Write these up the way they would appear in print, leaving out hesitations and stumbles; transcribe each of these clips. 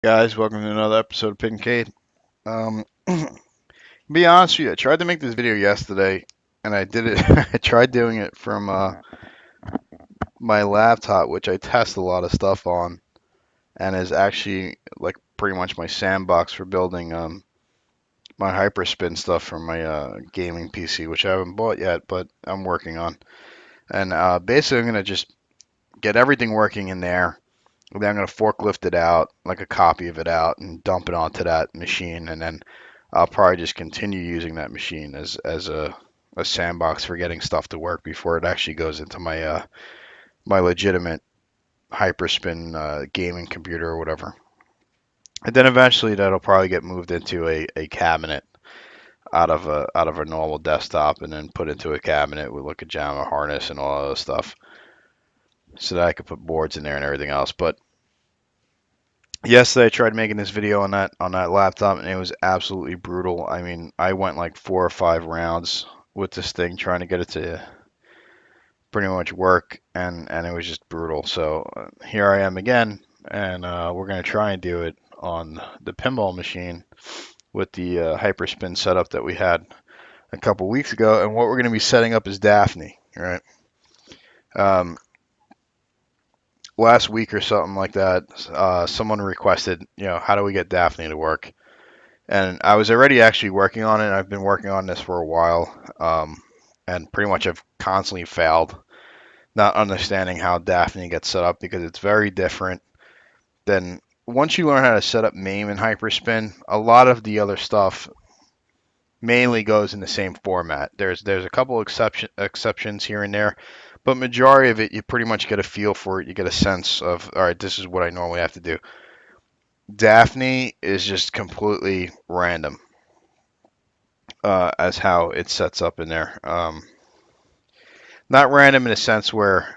Guys, welcome to another episode of Pincade. To be honest with you, I tried to make this video yesterday, and I did it. I tried doing it from my laptop, which I test a lot of stuff on, and is actually like pretty much my sandbox for building my Hyperspin stuff from my gaming PC, which I haven't bought yet, but I'm working on. And basically, I'm gonna just get everything working in there. And then I'm gonna forklift it out, like a copy of it out, and dump it onto that machine, and then I'll probably just continue using that machine as a sandbox for getting stuff to work before it actually goes into my legitimate Hyperspin gaming computer or whatever. And then eventually that'll probably get moved into a cabinet out of a normal desktop and then put into a cabinet with like a JAMA harness and all that stuff so that I could put boards in there and everything else. But yesterday I tried making this video on that laptop and it was absolutely brutal. I mean, I went like 4 or 5 rounds with this thing trying to get it to pretty much work and it was just brutal. So here I am again and we're gonna try and do it on the pinball machine with the Hyperspin setup that we had a couple weeks ago. And what we're gonna be setting up is Daphne, right? Um, Last week or something like that, someone requested, how do we get Daphne to work? And I was already actually working on it. I've been working on this for a while, and pretty much have constantly failed, not understanding how Daphne gets set up because it's very different than once you learn how to set up MAME and Hyperspin. A lot of the other stuff mainly goes in the same format. There's a couple exceptions here and there, but majority of it you pretty much get a feel for it. You get a sense of, all right, this is what I normally have to do. Daphne is just completely random as how it sets up in there. Not random in a sense where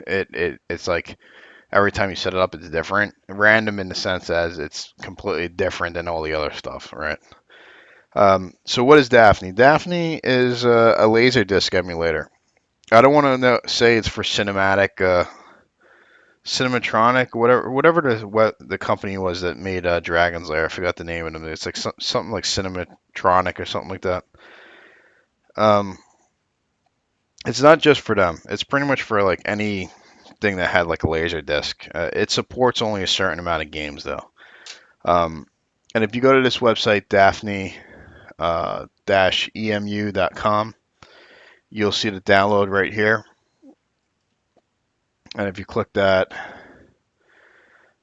it's like every time you set it up it's different. Random in the sense as it's completely different than all the other stuff, right? So what is Daphne? Daphne is a laser disc emulator. I don't want to say it's for cinematic, Cinematronic, whatever the company was that made Dragon's Lair. I forgot the name of them. It's like something like Cinematronic or something like that. Um, it's not just for them. It's pretty much for like anything that had like a laser disc. It supports only a certain amount of games though. Um, and if you go to this website, Daphne emu.com, you'll see the download right here. And if you click that,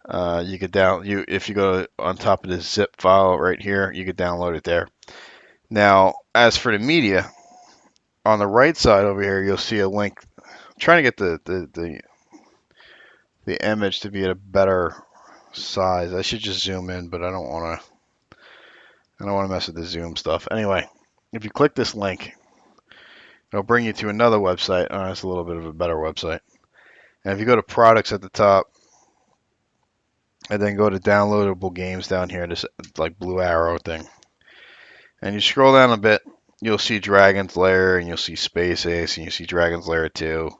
you could if you go on top of this zip file right here, you could download it there. Now, as for the media, on the right side over here, you'll see a link. I'm trying to get the image to be at a better size. I should just zoom in, but I don't want to mess with the zoom stuff. Anyway, if you click this link, it'll bring you to another website. Oh, it's a little bit of a better website. And if you go to products at the top, and then go to downloadable games down here, this like blue arrow thing, and you scroll down a bit, you'll see Dragon's Lair, and you'll see Space Ace, and you see Dragon's Lair 2.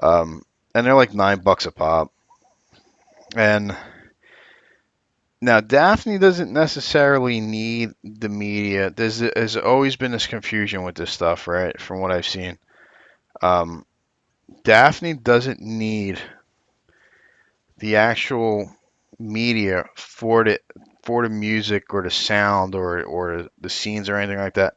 Um, and they're like $9 a pop. And now Daphne doesn't necessarily need the media. There's always been this confusion with this stuff, right? From what I've seen, um, Daphne doesn't need the actual media for the music or the sound or the scenes or anything like that.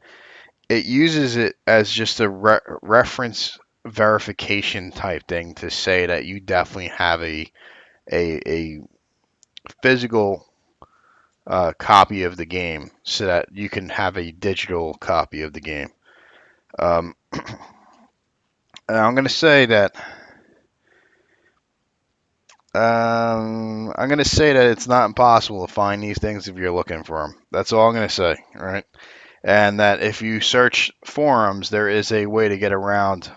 It uses it as just a reference verification type thing to say that you definitely have a physical copy of the game so that you can have a digital copy of the game. Um, I'm going to say that I'm going to say that it's not impossible to find these things if you're looking for them. That's all I'm going to say, all right? And that if you search forums, there is a way to get around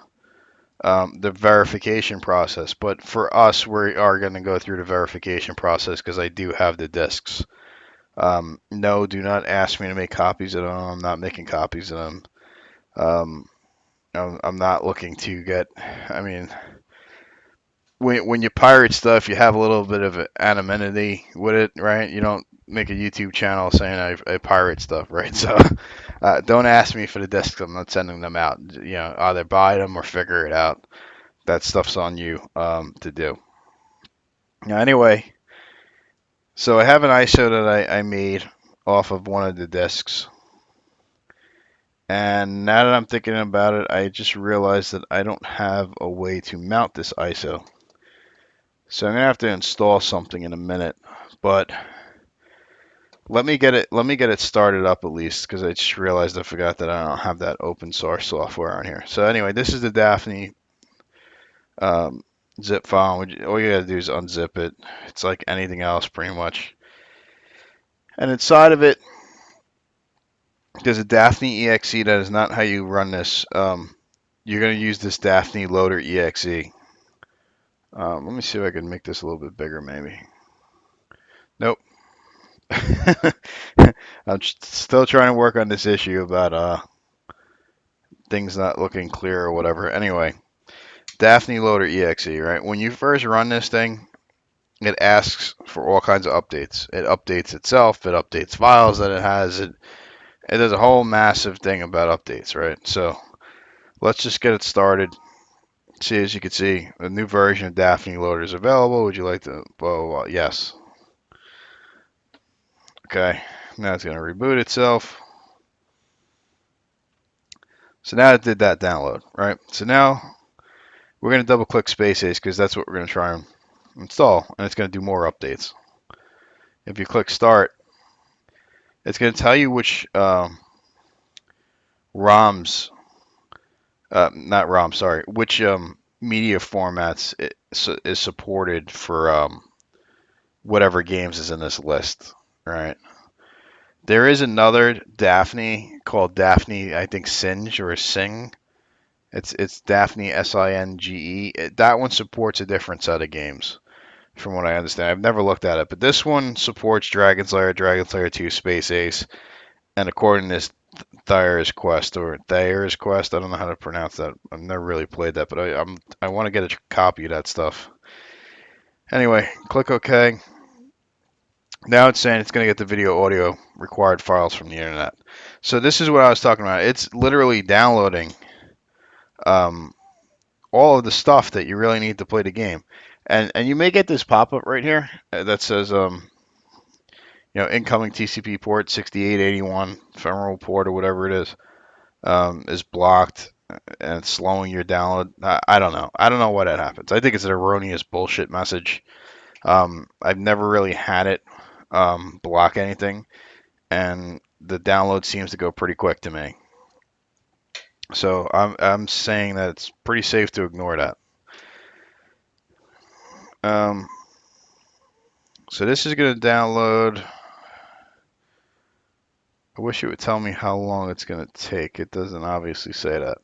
the verification process. But for us, we are going to go through the verification process because I do have the discs. No, do not ask me to make copies of them. I'm not making copies of them. Um, I'm not looking to get. I mean, when you pirate stuff, you have a little bit of anonymity with it, right? You don't make a YouTube channel saying I pirate stuff, right? So don't ask me for the discs. I'm not sending them out. You know, either buy them or figure it out. That stuff's on you to do. Now, anyway, so I have an ISO that I made off of one of the discs. And now that I'm thinking about it, I just realized that I don't have a way to mount this ISO. So I'm gonna have to install something in a minute, but let me get it started up at least because I just realized I forgot that I don't have that open source software on here. So anyway, this is the Daphne um, zip file. All you gotta do is unzip it. It's like anything else pretty much. And inside of it, there's a Daphne exe. That is not how you run this. You're gonna use this Daphne loader exe. Let me see if I can make this a little bit bigger, maybe. Nope. I'm still trying to work on this issue about things not looking clear or whatever. Anyway, Daphne Loader EXE, right? When you first run this thing, it asks for all kinds of updates. It updates itself, it updates files that it has, it does a whole massive thing about updates, right? So let's just get it started. See, as you can see, a new version of Daphne Loader is available. Would you like to blah, blah, blah? Yes. Okay, now it's going to reboot itself. So now it did that download, right? So now we're going to double click Space Ace because that's what we're going to try and install, and it's going to do more updates. If you click Start, it's going to tell you which ROMs, not ROM, sorry, which media formats is supported for whatever games is in this list, right? There is another Daphne called Daphne, I think Singe or Sing. It's Daphne Singe. That one supports a different set of games, from what I understand. I've never looked at it, but this one supports Dragon's Lair, Dragon's Lair 2, Space Ace, and according to this Thayer's Quest or Thayer's Quest, I don't know how to pronounce that. I've never really played that, but I want to get a copy of that stuff. Anyway, click OK. Now it's saying it's going to get the video audio required files from the internet. So this is what I was talking about. It's literally downloading um, all of the stuff that you really need to play the game. And you may get this pop-up right here that says incoming TCP port 6881 ephemeral port or whatever it is blocked and it's slowing your download. I don't know. I don't know why that happens. I think it's an erroneous bullshit message. I've never really had it block anything, and the download seems to go pretty quick to me. So I'm saying that it's pretty safe to ignore that. So this is going to download. I wish it would tell me how long it's going to take. It doesn't obviously say that.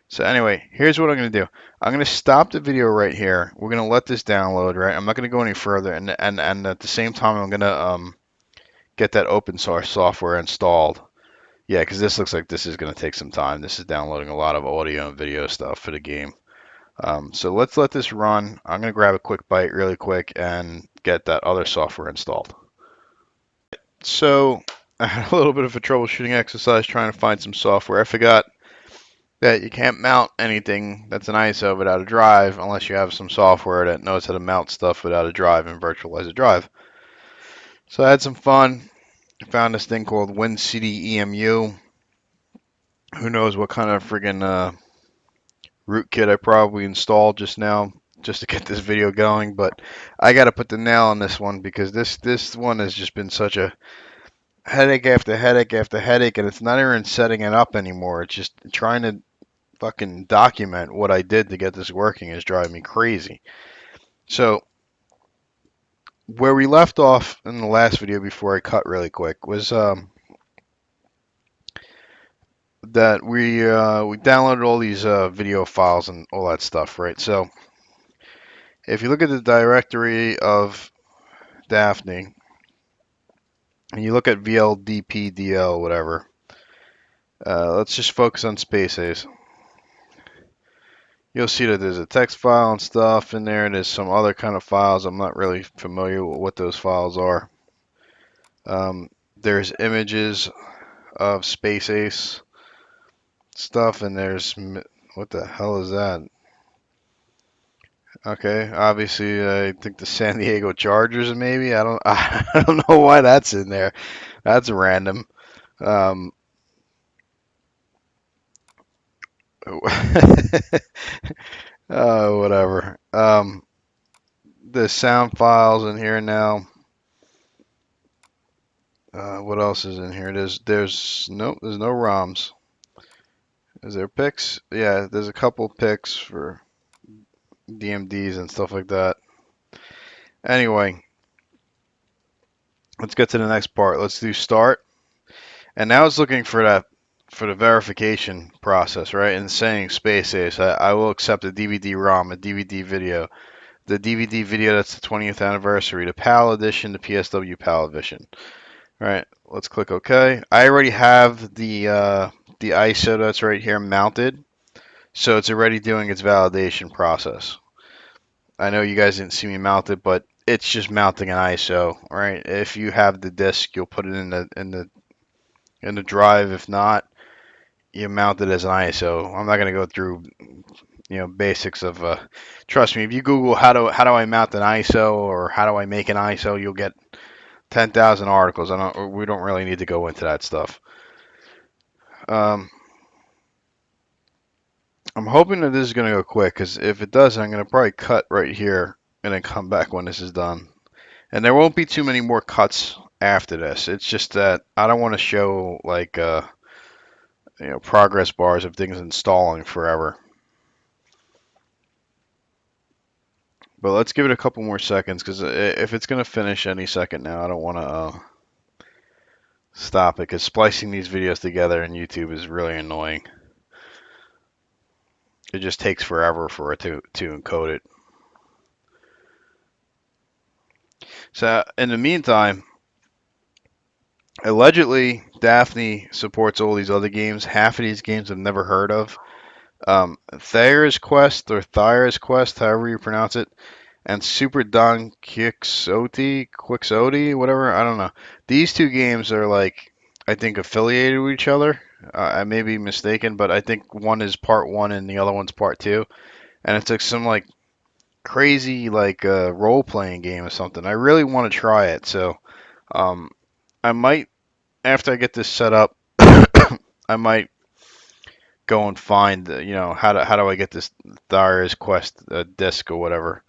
So anyway, here's what I'm going to do. I'm going to stop the video right here. We're going to let this download, right? I'm not going to go any further. And at the same time, I'm going to get that open source software installed. Yeah, because this looks like this is going to take some time. This is downloading a lot of audio and video stuff for the game. So let's let this run. I'm going to grab a quick bite really quick and get that other software installed. So I had a little bit of a troubleshooting exercise trying to find some software. I forgot that you can't mount anything that's an ISO without a drive unless you have some software that knows how to mount stuff without a drive and virtualize a drive. So I had some fun. I found this thing called WinCDEMU. Who knows what kind of friggin' rootkit I probably installed just now just to get this video going, but I got to put the nail on this one because this one has just been such a headache after headache after headache, and it's not even setting it up anymore. It's just trying to fucking document what I did to get this working is driving me crazy. So where we left off in the last video before I cut really quick was that we downloaded all these video files and all that stuff, right? So if you look at the directory of Daphne and you look at VLDPDL, whatever, let's just focus on Space Ace. you'll see that there's a text file and stuff in there. There's some other kind of files. I'm not really familiar with what those files are. There's images of Space Ace stuff, and there's what the hell is that? Okay, obviously I think the San Diego Chargers maybe. I don't I don't know why that's in there. That's random. Um, whatever. The sound files in here now. What else is in here? There's no ROMs. Is there pics? Yeah, there's a couple pics for DMDs and stuff like that. Anyway, let's get to the next part. Let's do start. And now it's looking for that for the verification process, right? And saying Space Ace, I will accept a DVD ROM, a DVD video, the DVD video that's the 20th anniversary, the PAL edition, the PSW PAL edition. All right, let's click OK. I already have the ISO that's right here mounted, so it's already doing its validation process. I know you guys didn't see me mount it, but it's just mounting an ISO, right? If you have the disk, you'll put it in the drive. If not, you mount it as an ISO. I'm not gonna go through basics of. Trust me, if you Google how do I mount an ISO or how do I make an ISO, you'll get 10,000 articles. We don't really need to go into that stuff. Um, I'm hoping that this is gonna go quick because if it does, I'm gonna probably cut right here and then come back when this is done. And there won't be too many more cuts after this. It's just that I don't want to show like progress bars of things installing forever. But let's give it a couple more seconds because if it's gonna finish any second now, I don't want to stop it because splicing these videos together in YouTube is really annoying. It just takes forever for it to encode it. So in the meantime, allegedly Daphne supports all these other games. Half of these games I've never heard of. Thayer's Quest or Thyre's Quest, however you pronounce it, and Super Don Quixote, whatever. I don't know. These two games are like I think affiliated with each other. I may be mistaken, but I think one is part one and the other one's part two. And it's like some like crazy like role playing game or something. I really want to try it, so um, I might after I get this set up, I might go and find how do I get this Thyre's Quest disc or whatever.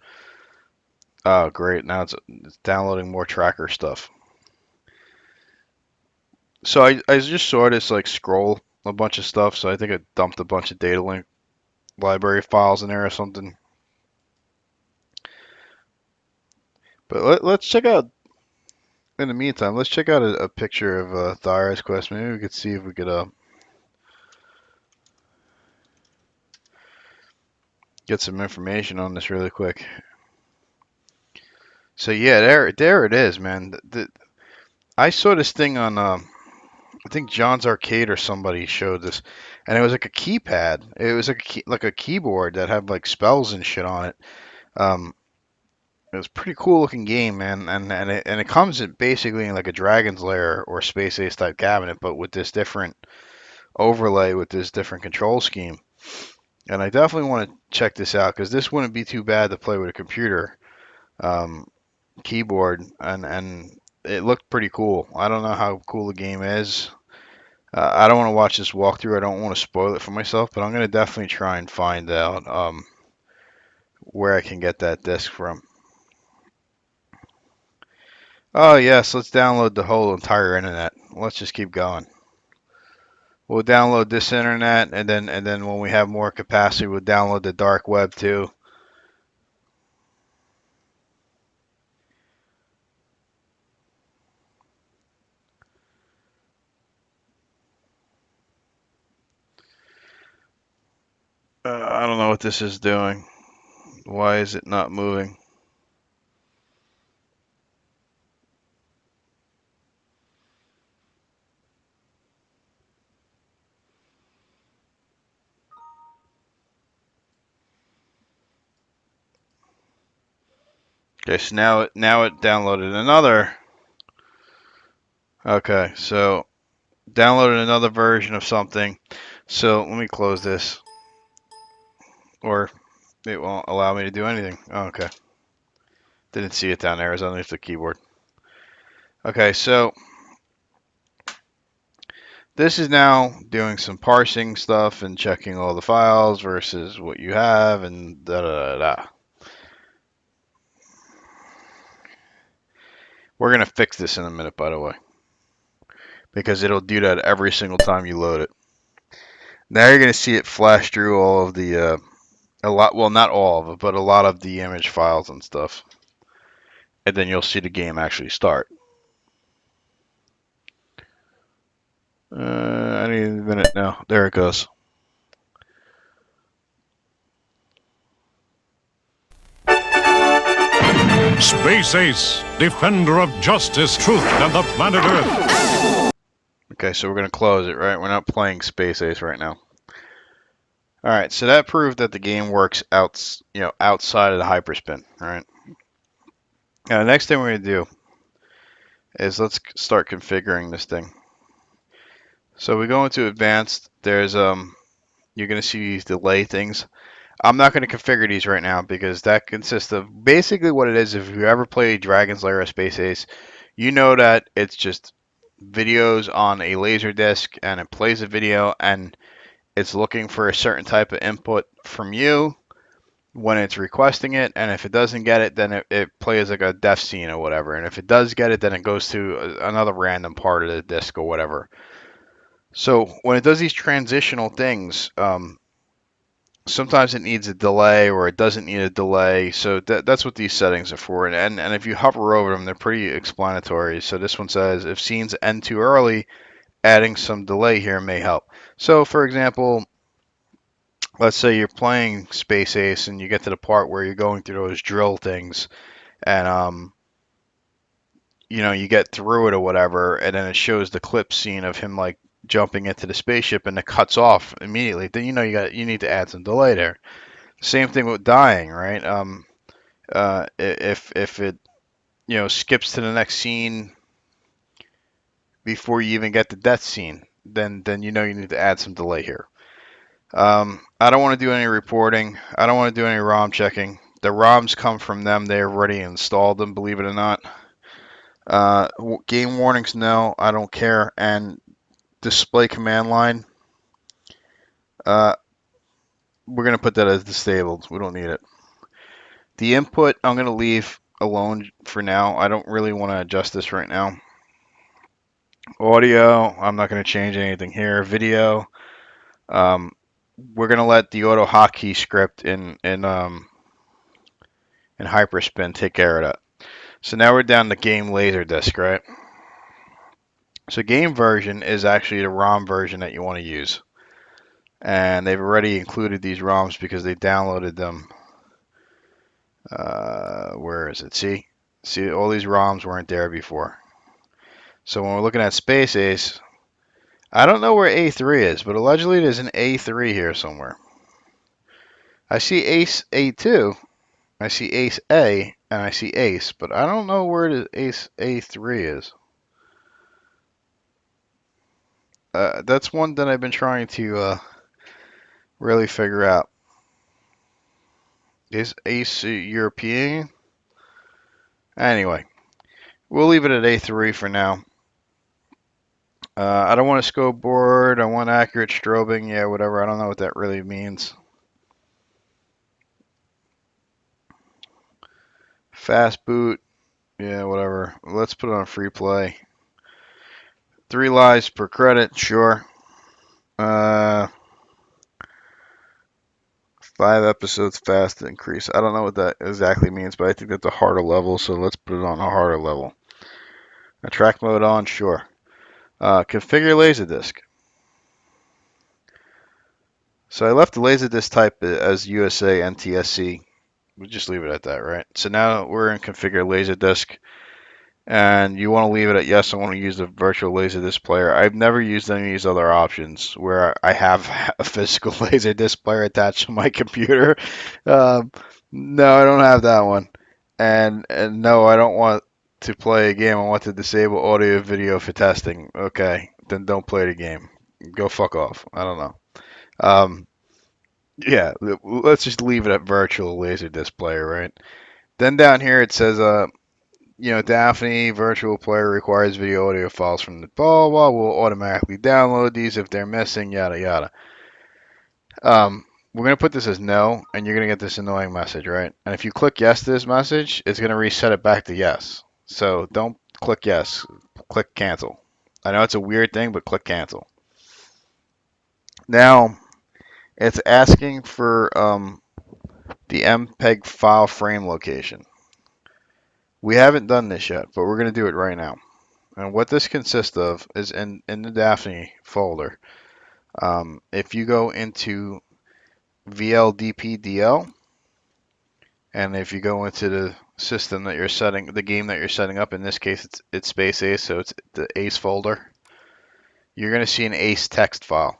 Oh, great! Now it's downloading more tracker stuff. So I just saw this like scroll a bunch of stuff. So I think I dumped a bunch of data link library files in there or something. But let's check out. In the meantime, let's check out a picture of Thyre's Quest. Maybe we could see if we could get some information on this really quick. So yeah, there it is, man. I saw this thing on I think John's Arcade or somebody showed this, and it was like a keypad. It was like a keyboard that had like spells and shit on it. Um, it was a pretty cool looking game, man, and it comes in basically in like a Dragon's Lair or Space Ace type cabinet, but with this different overlay with this different control scheme. And I definitely want to check this out because this wouldn't be too bad to play with a computer um, keyboard, and it looked pretty cool. I don't know how cool the game is. I don't want to watch this walkthrough. I don't want to spoil it for myself, but I'm going to definitely try and find out where I can get that disc from. Oh yes, let's download the whole entire internet. Let's just keep going. We'll download this internet, and then when we have more capacity, we'll download the dark web too. I don't know what this is doing. Why is it not moving? Okay, so now it downloaded another. Okay, so downloaded another version of something. So let me close this, or it won't allow me to do anything. Oh, okay, didn't see it down there. It's underneath the keyboard. Okay, so this is now doing some parsing stuff and checking all the files versus what you have and da da da da. We're gonna fix this in a minute, by the way, because it'll do that every single time you load it. Now you're gonna see it flash through all of the a lot. Well, not all of it, but a lot of the image files and stuff, and then you'll see the game actually start. I need a minute now. There it goes. Space Ace, defender of justice, truth, and the planet Earth. Okay, so we're gonna close it, right? We're not playing Space Ace right now. All right, so that proved that the game works outside of the hyperspin, right? Now, the next thing we're gonna do is let's start configuring this thing. So we go into advanced. There's you're gonna see these delay things. I'm not going to configure these right now because that consists of basically what it is. If you ever play Dragon's Lair or Space Ace, you know that it's just videos on a laser disc and it plays a video and it's looking for a certain type of input from you when it's requesting it. And if it doesn't get it, then it plays like a death scene or whatever. And if it does get it, then it goes to another random part of the disc or whatever. So when it does these transitional things, sometimes it needs a delay or it doesn't need a delay. So that's what these settings are for. And if you hover over them, they're pretty explanatory. So this one says if scenes end too early, adding some delay here may help. So for example, let's say you're playing Space Ace and you get to the part where you're going through those drill things and you get through it or whatever, and then it shows the clip scene of him like jumping into the spaceship and it cuts off immediately. Then you need to add some delay there. Same thing with dying, right? If it skips to the next scene before you even get the death scene, then you need to add some delay here. I don't want to do any reporting. I don't want to do any ROM checking. The ROMs come from them. They already installed them, believe it or not. Game warnings, no, I don't care. And display command line, we're going to put that as disabled. We don't need it. The input, I'm going to leave alone for now. I don't really want to adjust this right now. Audio, I'm not going to change anything here. Video, we're going to let the auto hotkey script in Hyperspin take care of that. So now we're down to game laserdisc, right? So game version is actually the ROM version that you want to use. And they've already included these ROMs because they downloaded them. Where is it? See, all these ROMs weren't there before. So when we're looking at Space Ace, I don't know where A3 is, but allegedly there's an A3 here somewhere. I see Ace A2, I see Ace A, and I see Ace, but I don't know where the Ace A3 is. That's one that I've been trying to really figure out. Is Ace European? Anyway, we'll leave it at A3 for now. I don't want a scope board. I want accurate strobing. Yeah, whatever. I don't know what that really means. Fast boot. Yeah, whatever. Let's put it on free play. 3 lives per credit. Sure. 5 episodes fast increase. I don't know what that exactly means, but I think that's a harder level, so let's put it on a harder level. Track mode on. Sure. Configure Laserdisc. So I left the Laserdisc type as USA NTSC. We'll just leave it at that, right? So now we're in configure Laserdisc, and you want to leave it at yes. I want to use the virtual Laserdisc player. I've never used any of these other options where I have a physical Laserdisc player attached to my computer. No, I don't have that one. And no, I don't want to play a game. I want to disable audio video for testing. Okay, then don't play the game. Go fuck off. I don't know. Um, yeah, let's just leave it at virtual laser display, right? Then down here it says, Daphne virtual player requires video audio files from the blah blah. Will automatically download these if they're missing. Yada yada. We're gonna put this as no, and you're gonna get this annoying message, right? And if you click yes to this message, it's gonna reset it back to yes. So don't click yes. Click cancel. I know it's a weird thing, but click cancel. Now it's asking for the MPEG file frame location. We haven't done this yet, but we're gonna do it right now. And what this consists of is in the Daphne folder. If you go into VLDPDL, and if you go into the system that you're setting, the game that you're setting up, in this case it's Space Ace, so it's the Ace folder, you're going to see an Ace text file.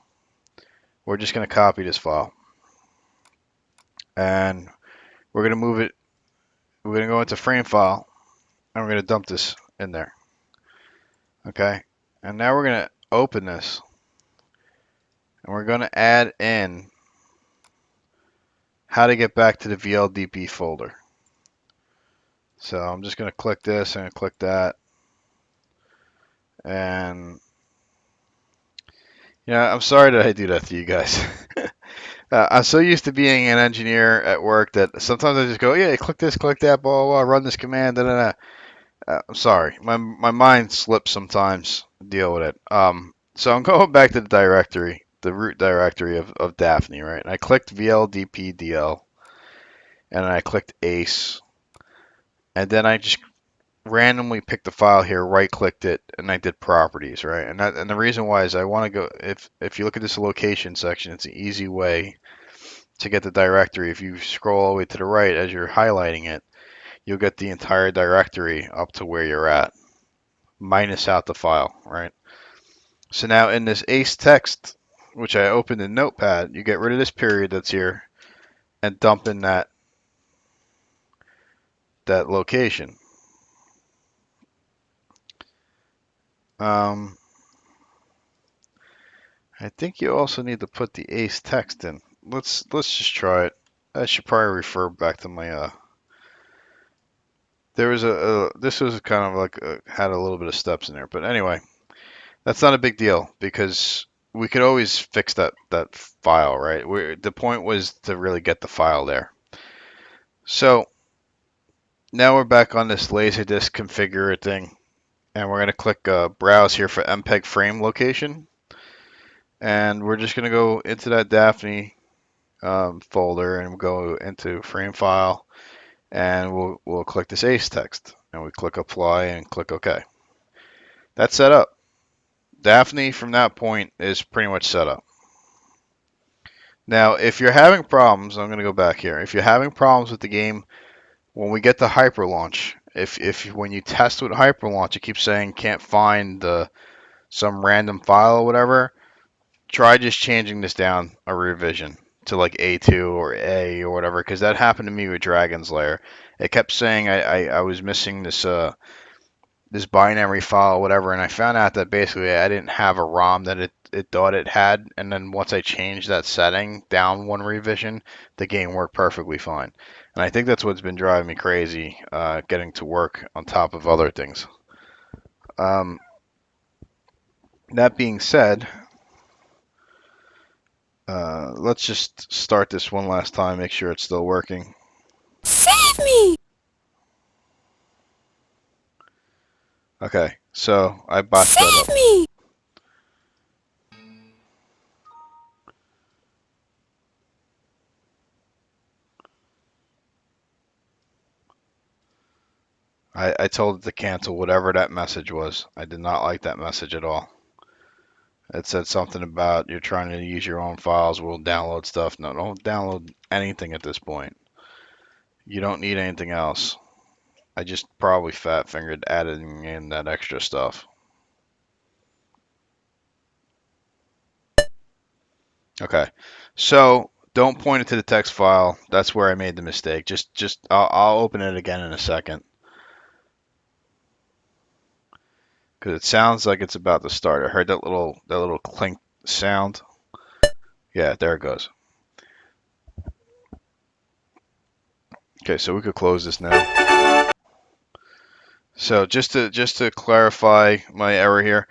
We're just going to copy this file. And we're going to move it, we're going to go into frame file, and we're going to dump this in there. Okay? And now we're going to open this, and we're going to add in how to get back to the VLDP folder. So I'm just going to click this and click that. And I'm sorry that I do that to you guys. I'm so used to being an engineer at work that sometimes I just go, yeah, click this, click that, blah, blah, blah, run this command, da, da, da. I'm sorry. My mind slips sometimes. Deal with it. So I'm going back to the directory, the root directory of Daphne, right? And I clicked VLDPDL, and I clicked ACE, and then I just randomly picked the file here, right-clicked it, and I did properties, right? And the reason why is I want to go, if you look at this location section, it's an easy way to get the directory. If you scroll all the way to the right as you're highlighting it, you'll get the entire directory up to where you're at, minus out the file, right? So now in this ace text, which I opened in Notepad, you get rid of this period that's here and dump in that location. I think you also need to put the ace text in. Let's just try it. I should probably refer back to my there was this was kind of like had a little bit of steps in there, but anyway, that's not a big deal because we could always fix that file, right? The point was to really get the file there. So now we're back on this Laserdisc configure thing, and we're going to click browse here for MPEG frame location, and we're just going to go into that Daphne folder and go into frame file, and we'll click this ACE text, and we click apply and click OK. That's set up. Daphne from that point is pretty much set up. Now, if you're having problems, I'm going to go back here. If you're having problems with the game, when we get to hyper launch, if when you test with hyper launch, it keeps saying can't find some random file or whatever, try just changing this down a revision to like A2 or A or whatever, because that happened to me with Dragon's Lair. It kept saying I was missing this binary file or whatever, and I found out that basically I didn't have a ROM that it thought it had, and then once I changed that setting down one revision, the game worked perfectly fine. And I think that's what's been driving me crazy, getting to work on top of other things. That being said, let's just start this one last time, make sure it's still working. Save me! Okay, so I botched that up. Save me! I told it to cancel whatever that message was. I did not like that message at all. It said something about you're trying to use your own files, we'll download stuff. No, don't download anything at this point. You don't need anything else. I just probably fat fingered adding in that extra stuff. Okay, so don't point it to the text file. That's where I made the mistake. I'll open it again in a second because it sounds like it's about to start. I heard that little clink sound. Yeah, there it goes. Okay, so we could close this now. So just to clarify my error here,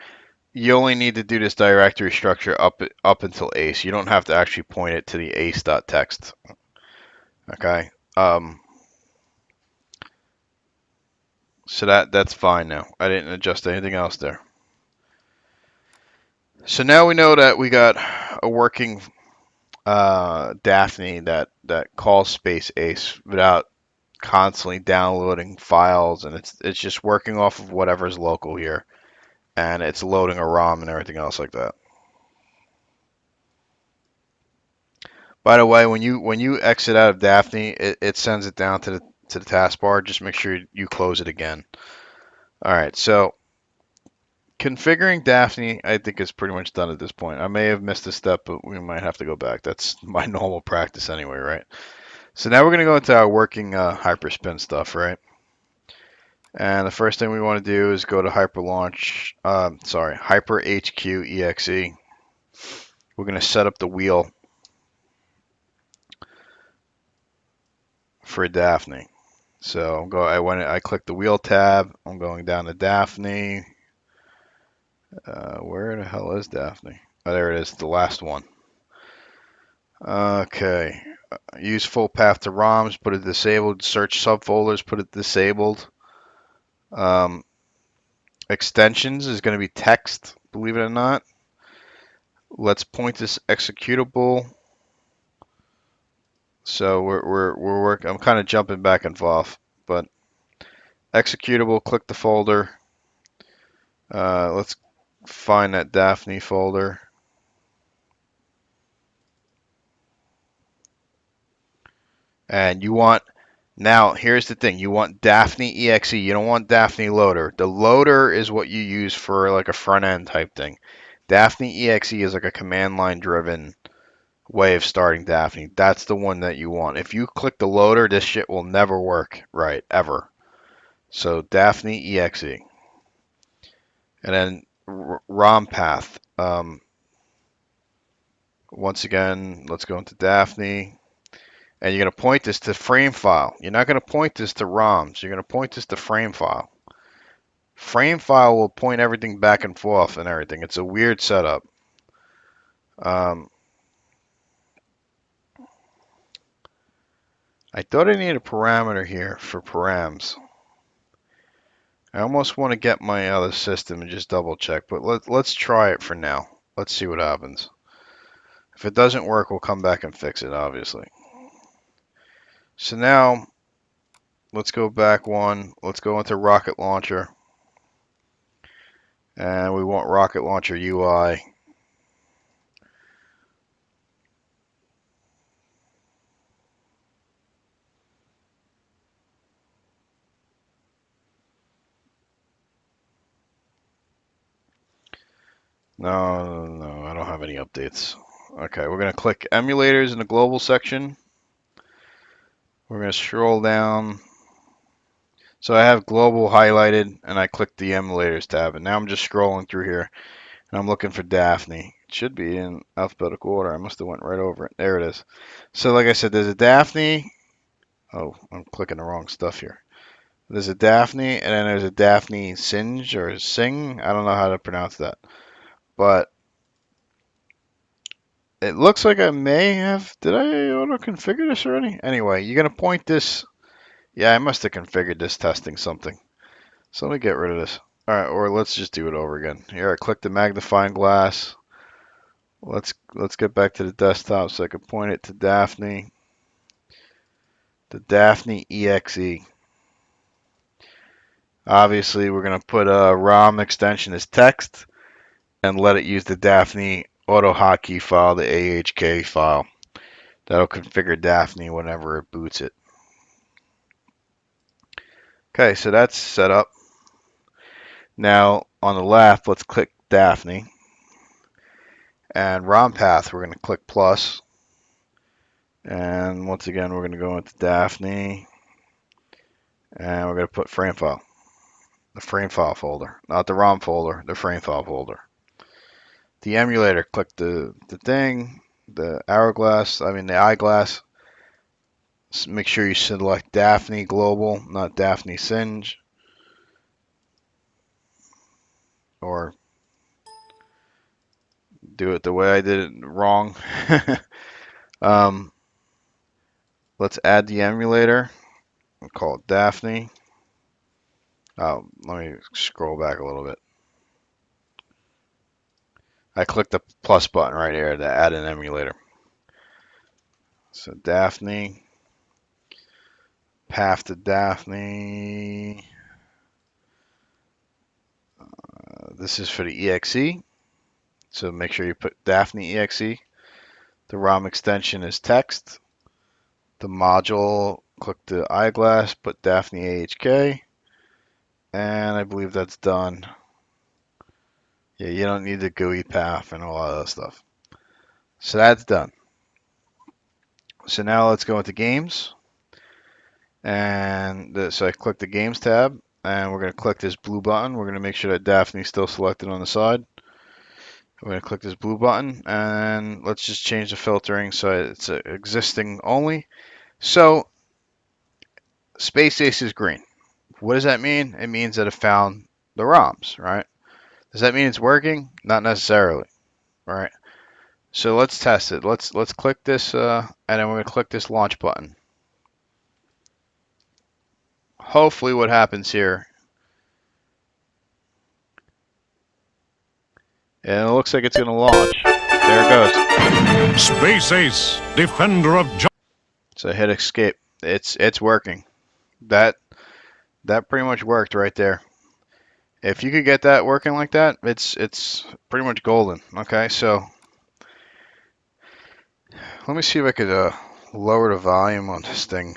you only need to do this directory structure up until ace. You don't have to actually point it to the ace.txt. Okay. So that's fine now. I didn't adjust anything else there. So now we know that we got a working Daphne that calls space ace without constantly downloading files, and it's just working off of whatever's local here, and it's loading a ROM and everything else like that. By the way, when you exit out of Daphne, it sends it down to the taskbar. Just make sure you close it again. All right, so configuring Daphne, I think is pretty much done at this point. I may have missed a step, but we might have to go back. That's my normal practice anyway, right? So now we're going to go into our working Hyperspin stuff, right? And the first thing we want to do is go to Hyper HQ exe. We're going to set up the wheel for Daphne. So I click the wheel tab. I'm going down to Daphne. Where the hell is Daphne? Oh, there it is, the last one. Okay. Use full path to ROMs, put it disabled. Search subfolders, put it disabled. Extensions is going to be text, believe it or not. Let's point this executable. So we're working. I'm kind of jumping back and forth, but executable. Click the folder. Let's find that Daphne folder. And now here's the thing. You want Daphne exe. You don't want Daphne loader. The loader is what you use for like a front end type thing. Daphne exe is like a command line driven way of starting Daphne. That's the one that you want. If you click the loader, this shit will never work right, ever. So Daphne exe. And then ROM path. Once again, let's go into Daphne. And you're going to point this to frame file. You're not going to point this to ROMs. You're going to point this to frame file. Frame file will point everything back and forth and everything. It's a weird setup. I thought I needed a parameter here for params. I almost want to get my other system and just double check, but let's try it for now. Let's see what happens. If it doesn't work, we'll come back and fix it, obviously. So now, let's go back one. Let's go into Rocket Launcher. And we want Rocket Launcher UI. No, I don't have any updates. Okay, we're going to click Emulators in the global section. We're going to scroll down. So I have global highlighted, and I clicked the Emulators tab. And now I'm just scrolling through here, and I'm looking for Daphne. It should be in alphabetical order. I must have went right over it. There it is. So like I said, there's a Daphne. Oh, I'm clicking the wrong stuff here. There's a Daphne, and then there's a Daphne Singe or Sing. I don't know how to pronounce that. But it looks like I may have. Did I auto configure this already? Anyway, you're going to point this. Yeah, I must have configured this testing something. So let me get rid of this. All right, or let's just do it over again. Here, I click the magnifying glass. Let's get back to the desktop so I can point it to Daphne. The Daphne exe. Obviously, we're going to put a ROM extension as text and let it use the Daphne AutoHotkey file, the AHK file. That'll configure Daphne whenever it boots it. Okay, so that's set up. Now, on the left, let's click Daphne. And ROM path, we're going to click plus. And once again, we're going to go into Daphne, and we're going to put frame file, the frame file folder, not the ROM folder, the frame file folder. The emulator, click the thing, the hourglass, the eyeglass. Make sure you select Daphne Global, not Daphne Singe, or do it the way I did it wrong. um, let's add the emulator. We'll call it Daphne. Oh, let me scroll back a little bit. I clicked the plus button right here to add an emulator. So Daphne, path to Daphne. This is for the exe. So make sure you put Daphne exe. The ROM extension is text. The module, click the eyeglass, put Daphne AHK. And I believe that's done. Yeah, you don't need the GUI path and all that stuff. So that's done. So now let's go into games. And so I click the games tab, and we're going to click this blue button. We're going to make sure that Daphne's still selected on the side. We're going to click this blue button, and let's just change the filtering so it's existing only. So Space Ace is green. What does that mean? It means that it found the ROMs, right? Does that mean it's working? Not necessarily, right? So let's test it. Let's click this, and then we're going to click this launch button. Hopefully what happens here, and it looks like it's going to launch. There it goes. Space Ace, defender of justice. So hit escape. It's working. That pretty much worked right there. If you could get that working like that, it's pretty much golden. Okay, so let me see if I could lower the volume on this thing.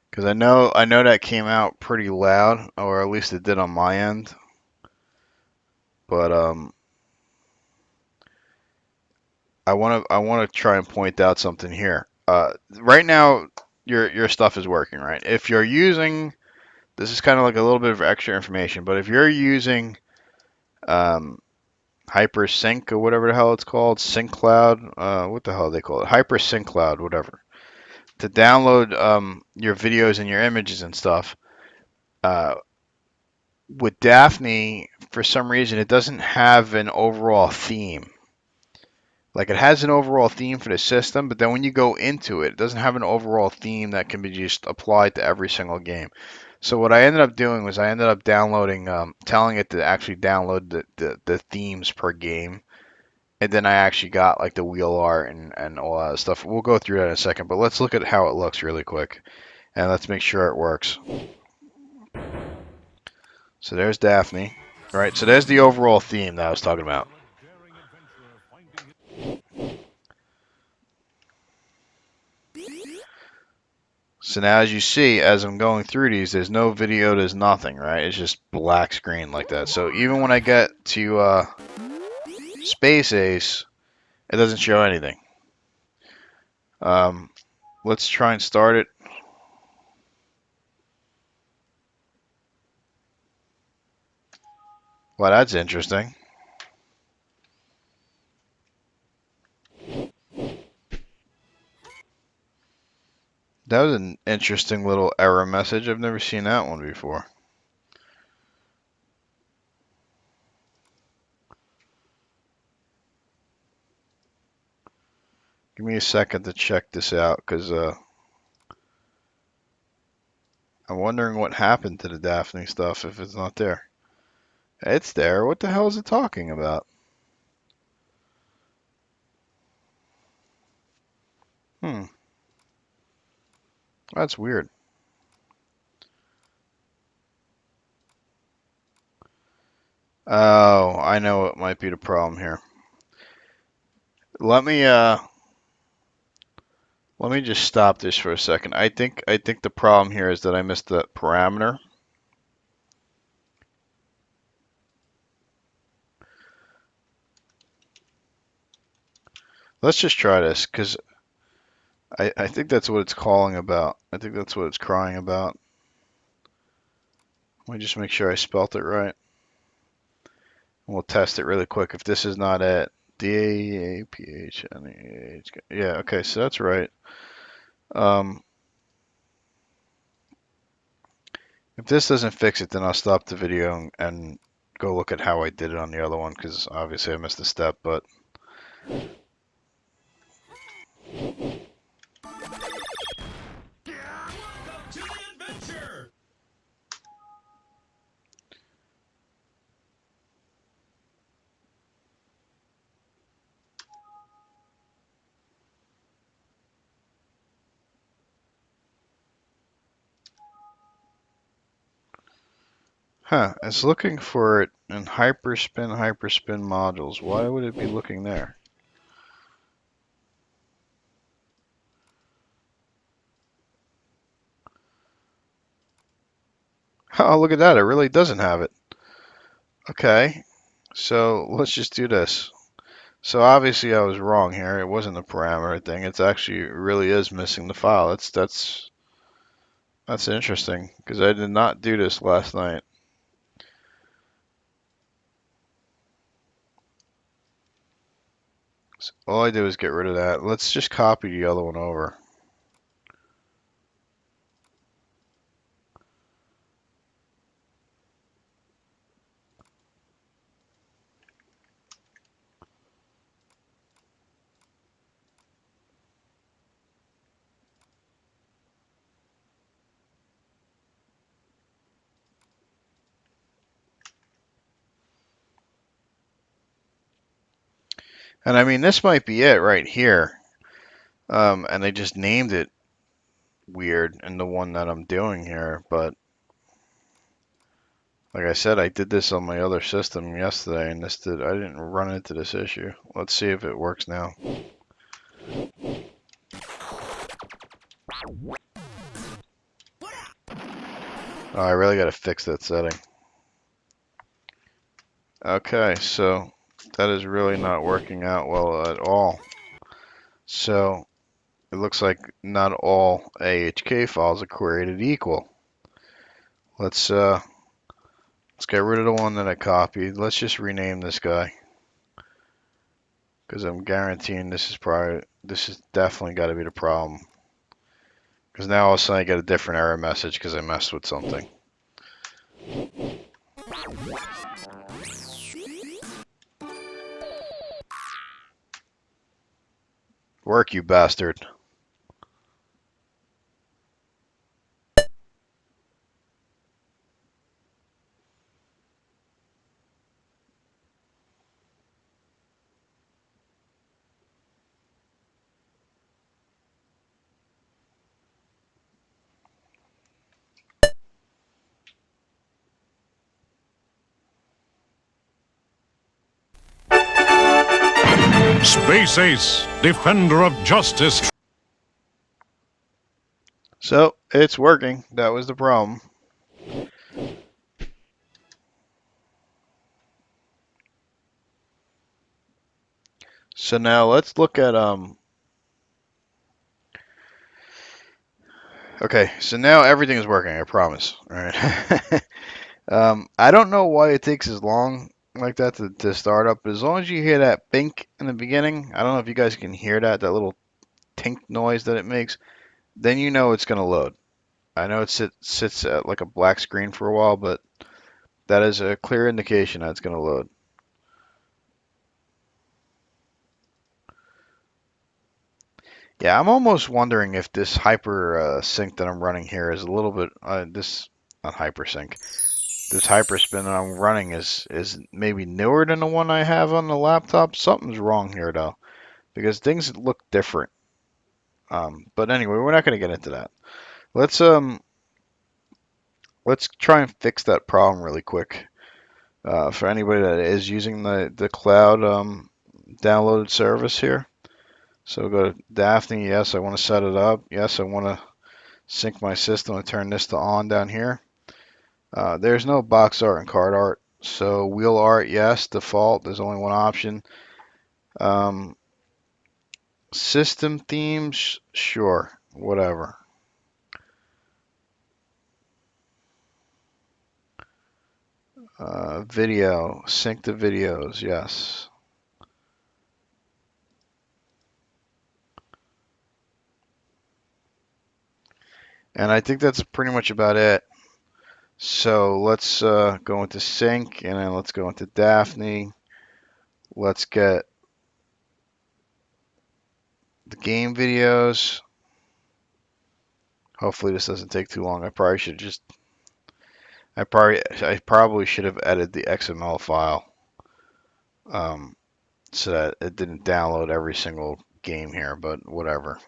Because I know that came out pretty loud, or at least it did on my end. But I want to try and point out something here. Right now, your stuff is working, right? If you're using, this is kind of like a little bit of extra information, but if you're using Hypersync or whatever the hell it's called, Sync Cloud, what the hell do they call it? Hypersync Cloud, whatever. To download your videos and your images and stuff. With Daphne, for some reason, it doesn't have an overall theme. Like it has an overall theme for the system, but then when you go into it, it doesn't have an overall theme that can be just applied to every single game. So what I ended up doing was I ended up downloading, telling it to actually download the themes per game. And then I actually got like the wheel art and all that stuff. We'll go through that in a second, but let's look at how it looks really quick. And let's make sure it works. So there's Daphne. All right, so there's the overall theme that I was talking about. So now as you see, as I'm going through these, there's no video, there's nothing, right? It's just black screen like that. So even when I get to Space Ace, it doesn't show anything. Let's try and start it. Well, that's interesting. That was an interesting little error message. I've never seen that one before. Give me a second to check this out, because I'm wondering what happened to the Daphne stuff if it's not there. It's there. What the hell is it talking about? That's weird. Oh, I know what might be the problem here. Let me Let me just stop this for a second. I think the problem here is that I missed the parameter. Let's just try this, because I think that's what it's calling about. I think that's what it's crying about. Let me just make sure I spelt it right. We'll test it really quick. If this is not it, Daphne. Yeah, okay, so that's right. If this doesn't fix it, then I'll stop the video and go look at how I did it on the other one, because obviously I missed a step, but it's looking for it in Hyperspin modules. Why would it be looking there? Oh, look at that. It really doesn't have it. Okay, so let's just do this. So obviously I was wrong here. It wasn't the parameter thing. It's actually it really is missing the file. That's interesting, because I did not do this last night. So all I did was get rid of that. Let's just copy the other one over. And I mean, this might be it right here. And they just named it weird in the one that I'm doing here. But like I said, I did this on my other system yesterday, and I didn't run into this issue. Let's see if it works now. Oh, I really got to fix that setting. Okay, so that is really not working out well at all. So it looks like not all AHK files are created equal. Let's get rid of the one that I copied. Let's just rename this guy, because I'm guaranteeing this is definitely got to be the problem. Because now all of a sudden I get a different error message because I messed with something. Work, you bastard. Space Ace, defender of justice. So it's working. That was the problem. So now let's look at okay, so now everything is working, I promise. All right. I don't know why it takes as long like that to start up, but as long as you hear that bink in the beginning, I don't know if you guys can hear that little tink noise that it makes, then you know it's going to load. I know it sits at like a black screen for a while, but that is a clear indication that it's going to load. Yeah, I'm almost wondering if this hyper sync that I'm running here is a little bit this not hypersync. This hyperspin that I'm running is maybe newer than the one I have on the laptop. Something's wrong here though, because things look different. But anyway, we're not going to get into that. Let's try and fix that problem really quick. For anybody that is using the cloud downloaded service here. So go to Daphne. Yes, I want to set it up. Yes, I want to sync my system and turn this to on down here. There's no box art and card art. So wheel art, yes, default. There's only one option. Um, System themes, sure, whatever. Video, sync the videos, yes. And I think that's pretty much about it. So let's go into sync, and then let's go into Daphne. Let's get the game videos. Hopefully this doesn't take too long. I probably should have edited the XML file um, so that it didn't download every single game here, but whatever.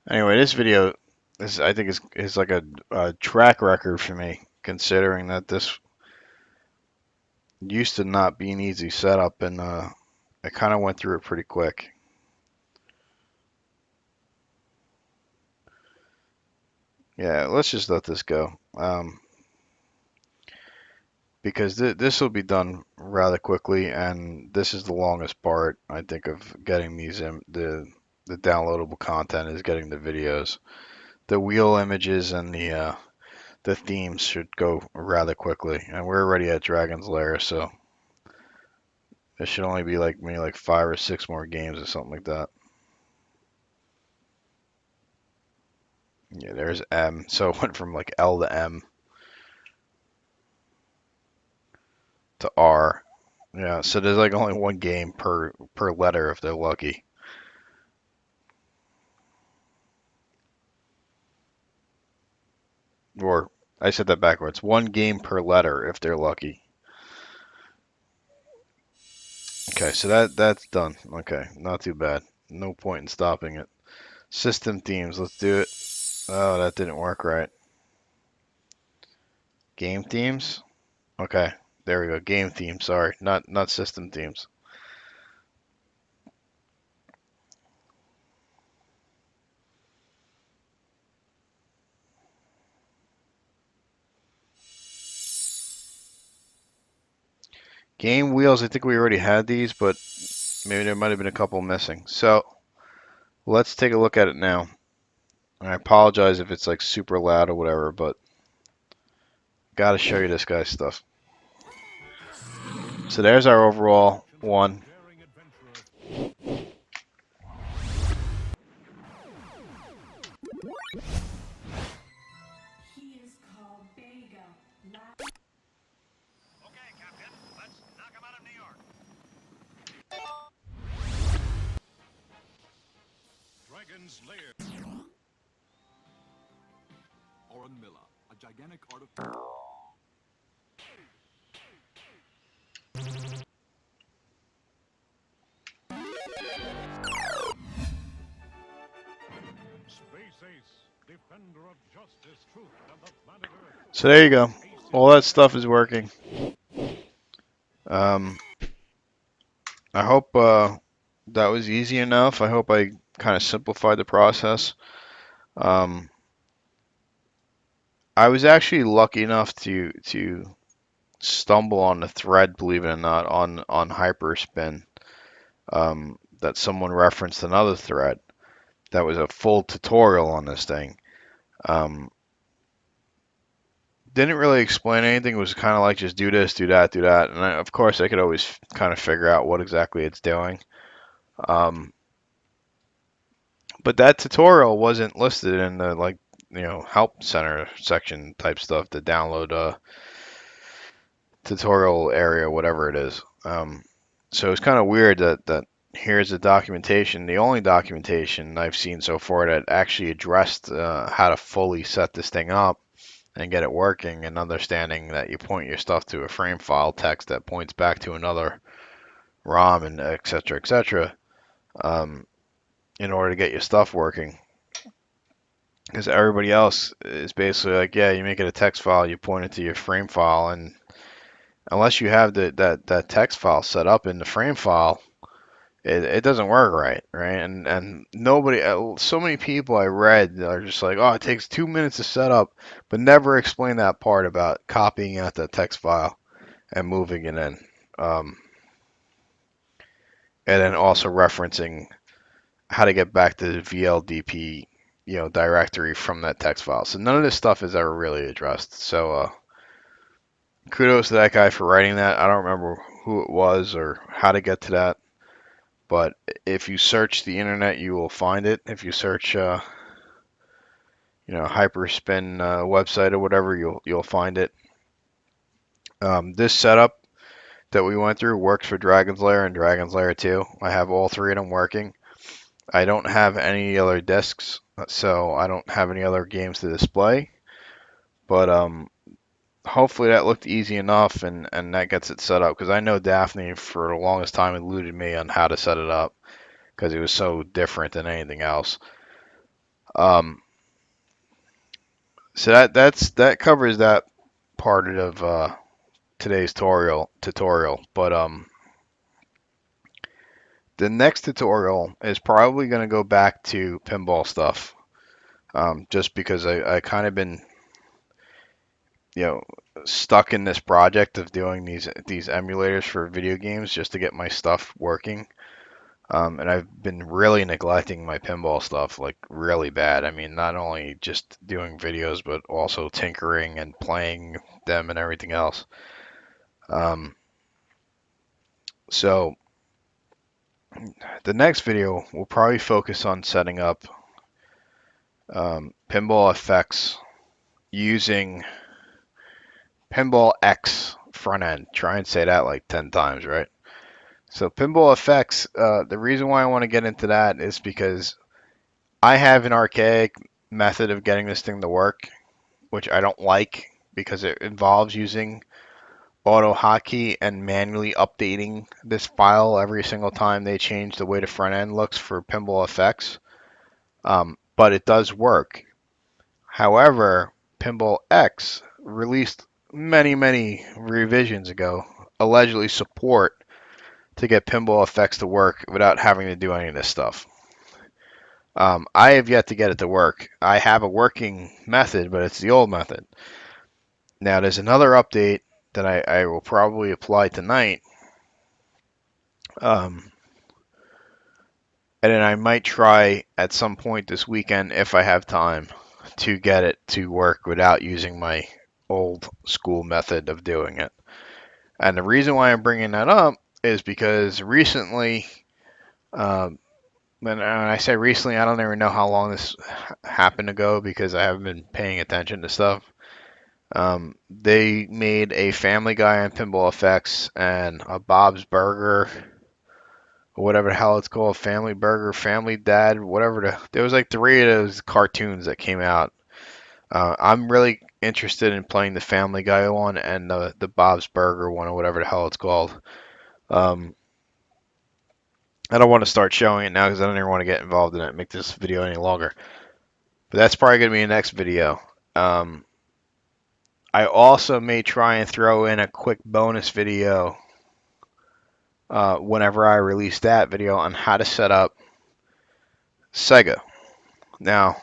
Anyway, this video I think is like a track record for me, considering that this used to not be an easy setup, and I kind of went through it pretty quick. Yeah, let's just let this go. Because this will be done rather quickly, and this is the longest part, I think, of getting these the downloadable content is getting the videos. The wheel images and the themes should go rather quickly, and we're already at Dragon's Lair, so it should only be like maybe like 5 or 6 more games or something like that. Yeah, there's M, so it went from like L to M to R. Yeah, so there's like only one game per letter if they're lucky. Or I said that backwards. One game per letter if they're lucky. Okay, so that's done. Okay, not too bad. No point in stopping it. System themes, let's do it. Oh, that didn't work right. Game themes? Okay, there we go. Game themes, sorry. Not system themes. Game wheels, I think we already had these, but maybe there might have been a couple missing. So let's take a look at it now. I apologize if it's like super loud or whatever, but gotta show you this guy's stuff. So there's our overall one. Dragon's Lair. Oren Miller, a gigantic artist. Space Ace, defender of justice, truth, and the planet Earth. So there you go. All that stuff is working. I hope that was easy enough. I hope I kind of simplified the process. I was actually lucky enough to stumble on the thread, believe it or not, on Hyperspin. That someone referenced another thread that was a full tutorial on this thing. Didn't really explain anything. It was kind of like just do this, do that, do that, and of course I could always kind of figure out what exactly it's doing. But that tutorial wasn't listed in the help center section type stuff, the download tutorial area, whatever it is. So it's kind of weird that here's the documentation, the only documentation I've seen so far that actually addressed how to fully set this thing up and get it working, and understanding that you point your stuff to a frame file text that points back to another ROM, and et cetera, in order to get your stuff working. because everybody else is basically like, yeah, you make it a text file, you point it to your frame file, and unless you have that text file set up in the frame file, it doesn't work right? And nobody, so many people I read are just like, oh, it takes 2 minutes to set up, but never explain that part about copying out that text file and moving it in, um, and then also referencing how to get back to the VLDP, directory from that text file. So none of this stuff is ever really addressed. So kudos to that guy for writing that. I don't remember who it was or how to get to that, but if you search the internet, you will find it. If you search, Hyperspin website or whatever, you'll find it. This setup that we went through works for Dragon's Lair and Dragon's Lair 2. I have all three of them working. I don't have any other discs, so I don't have any other games to display. But hopefully that looked easy enough, and that gets it set up. Because I know Daphne for the longest time eluded me on how to set it up because it was so different than anything else. So that covers that part of today's tutorial. But the next tutorial is probably going to go back to pinball stuff, just because I kind of been, you know, stuck in this project of doing these emulators for video games just to get my stuff working. And I've been really neglecting my pinball stuff, like really bad. I mean, not only just doing videos, but also tinkering and playing them and everything else. Um, so the next video will probably focus on setting up pinball effects using Pinball X front end. Try and say that like 10 times, right? So pinball effects, the reason why I want to get into that is because I have an archaic method of getting this thing to work, which I don't like because it involves using auto hotkey and manually updating this file every single time they change the way the front end looks for pinball effects. But it does work. However, Pinball X, released many, many revisions ago, allegedly support to get pinball effects to work without having to do any of this stuff. I have yet to get it to work. I have a working method, but it's the old method. Now, there's another update that I will probably apply tonight. And then I might try at some point this weekend, if I have time, to get it to work without using my old school method of doing it. And the reason why I'm bringing that up is because recently, when I say recently, I don't even know how long this happened ago because I haven't been paying attention to stuff. They made a Family Guy on Pinball Effects and a Bob's Burger, or whatever the hell it's called, Family Burger, Family Dad, whatever. There was like three of those cartoons that came out. I'm really interested in playing the Family Guy one and the Bob's Burger one, or whatever the hell it's called. I don't want to start showing it now because I don't even want to get involved in it and make this video any longer. But that's probably going to be the next video. I also may try and throw in a quick bonus video whenever I release that video on how to set up Sega. Now,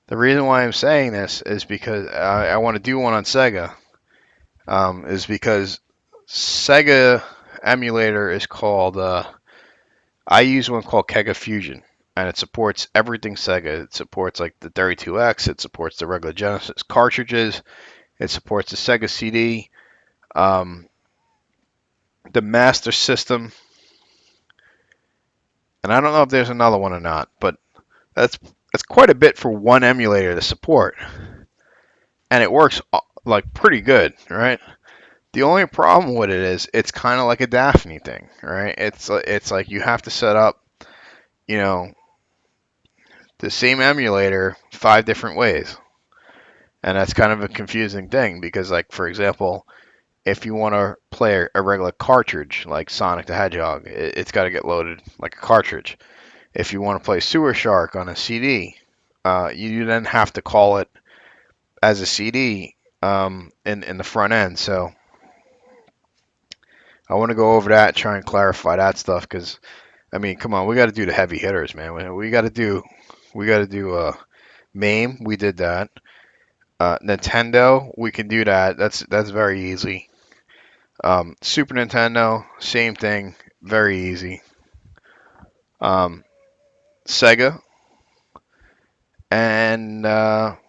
the reason why I'm saying this is because I want to do one on Sega. Is because Sega emulator is called, I use one called Kega Fusion, and it supports everything Sega. It supports like the 32X, it supports the regular Genesis cartridges, it supports the Sega CD, the Master System, and I don't know if there's another one or not, but that's quite a bit for one emulator to support, and it works like pretty good, right? The only problem with it is it's kind of like a Daphne thing, right? It's like you have to set up, you know, the same emulator 5 different ways, and that's kind of a confusing thing because, like, for example, if you want to play a regular cartridge like Sonic the Hedgehog, it's got to get loaded like a cartridge. If you want to play Sewer Shark on a CD, You then have to call it as a CD in the front end. So I want to go over that, try and clarify that stuff, because I mean, come on, we got to do the heavy hitters, man. We got to do MAME. We did that. Nintendo, we can do that. That's very easy. Super Nintendo, same thing, very easy. Um, Sega, and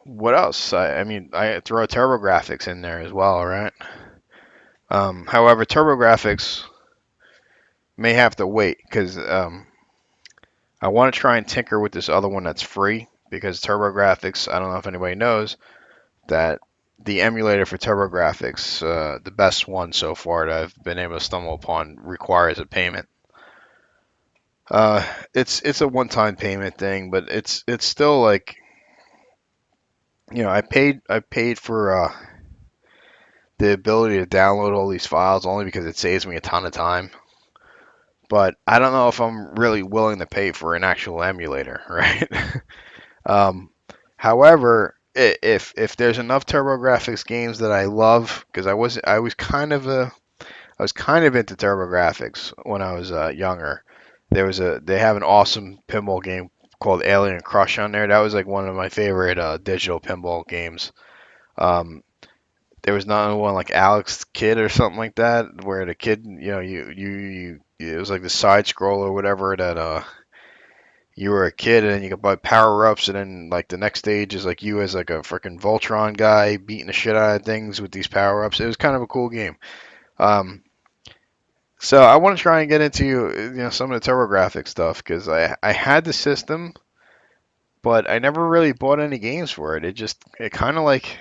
what else? I mean, I throw TurboGrafx in there as well, right? However, TurboGrafx may have to wait because I want to try and tinker with this other one that's free because TurboGrafx, I don't know if anybody knows that the emulator for TurboGrafx, the best one so far that I've been able to stumble upon, requires a payment. It's a one-time payment thing, but it's still like, I paid for the ability to download all these files only because it saves me a ton of time. But I don't know if I'm really willing to pay for an actual emulator, right? um, However, if there's enough TurboGrafx games that I love, because I was kind of into TurboGrafx when I was younger. They have an awesome pinball game called Alien Crush on there. That was like one of my favorite digital pinball games. Um, there was another one like Alex Kid or something like that, where the kid, it was like the side scroll or whatever that you were a kid and then you could buy power ups and then like the next stage is like you as like a freaking Voltron guy beating the shit out of things with these power ups. It was kind of a cool game. Um, so I want to try and get into some of the TurboGrafx stuff because I had the system, but I never really bought any games for it. It kind of like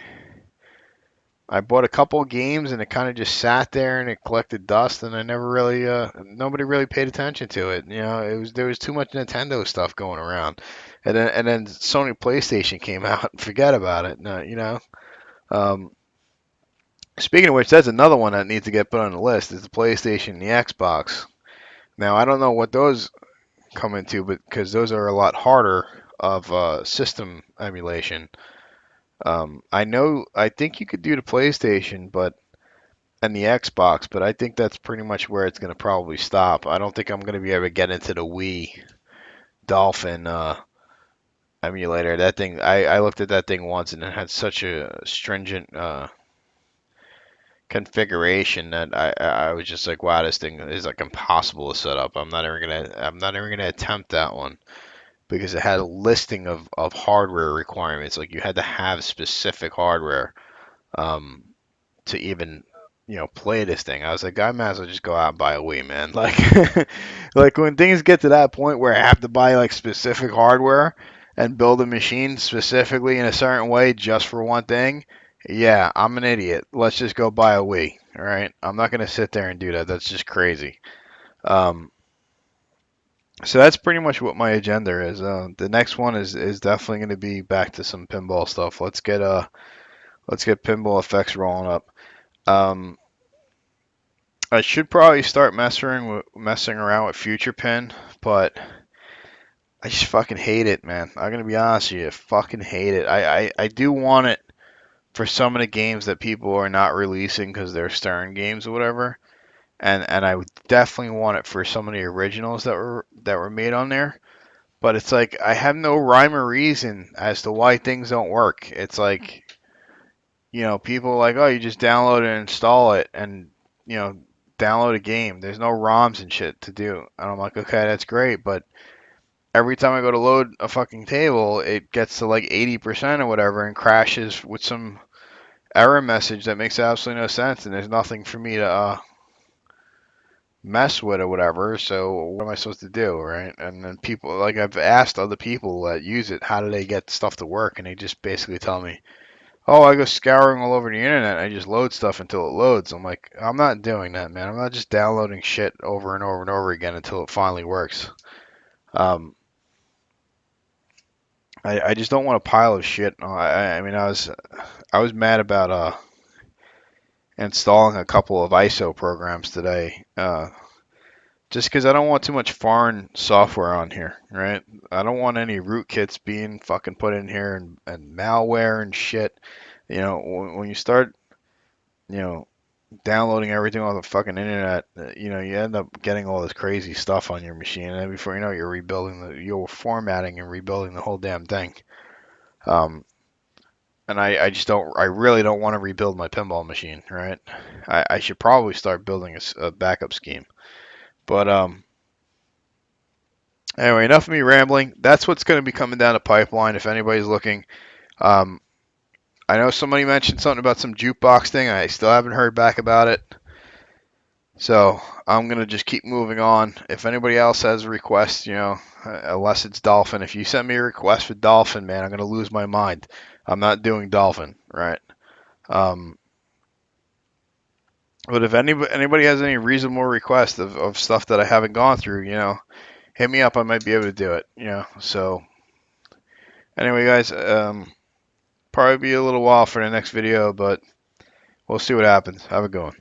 I bought a couple of games and it kind of just sat there and it collected dust and I never really nobody really paid attention to it. There was too much Nintendo stuff going around, and then Sony PlayStation came out and forget about it. No. Um, Speaking of which, that's another one that needs to get put on the list is the PlayStation and the Xbox. Now I don't know what those come into, but because those are a lot harder of system emulation. I think you could do the PlayStation, but and the Xbox, but I think that's pretty much where it's going to probably stop. I don't think I'm going to be able to get into the Wii Dolphin emulator. That thing, I looked at that thing once and it had such a stringent configuration that I was just like, wow, this thing is like impossible to set up. I'm not even gonna attempt that one because it had a listing of hardware requirements. Like you had to have specific hardware um, to even play this thing. I was like, I might as well just go out and buy a Wii, man. Like like when things get to that point where I have to buy like specific hardware and build a machine specifically in a certain way just for one thing, yeah, I'm an idiot. Let's just go buy a Wii. All right, I'm not gonna sit there and do that. That's just crazy. Um, so that's pretty much what my agenda is. The next one is definitely going to be back to some pinball stuff. Let's get pinball effects rolling up. Um, I should probably start messing around with Future Pin, but I just fucking hate it, man. I'm gonna be honest with you, I fucking hate it. I do want it for some of the games that people are not releasing because they're Stern games or whatever, and I would definitely want it for some of the originals that were made on there. But it's like I have no rhyme or reason as to why things don't work. It's like people are like, oh, you just download and install it, and you know, download a game. There's no ROMs and shit to do. And I'm like, okay, that's great, but every time I go to load a fucking table, it gets to like 80% or whatever and crashes with some error message that makes absolutely no sense, and there's nothing for me to mess with or whatever. So what am I supposed to do, right? And then people, like I've asked other people that use it, how do they get stuff to work, and they just basically tell me, oh, I go scouring all over the internet. I just load stuff until it loads. I'm like, I'm not doing that, man. I'm not just downloading shit over and over and over again until it finally works. I just don't want a pile of shit. I mean, I was mad about installing a couple of ISO programs today just because I don't want too much foreign software on here, right? I don't want any rootkits being fucking put in here and malware and shit. You know, when you start, you know, downloading everything off the fucking internet, you know, you end up getting all this crazy stuff on your machine, and then before you know it, you're formatting and rebuilding the whole damn thing. Um, and I just don't, I really don't want to rebuild my pinball machine, right? I should probably start building a backup scheme. But anyway, enough of me rambling. That's what's going to be coming down the pipeline if anybody's looking. Um, I know somebody mentioned something about some jukebox thing. I still haven't heard back about it. So I'm gonna just keep moving on. If anybody else has a request, you know, unless it's Dolphin, if you send me a request for Dolphin, man, I'm gonna lose my mind. I'm not doing Dolphin, right? Um, but if anybody has any reasonable request of stuff that I haven't gone through, you know, hit me up. I might be able to do it, you know. So anyway, guys, probably be a little while for the next video, but we'll see what happens. Have a good one.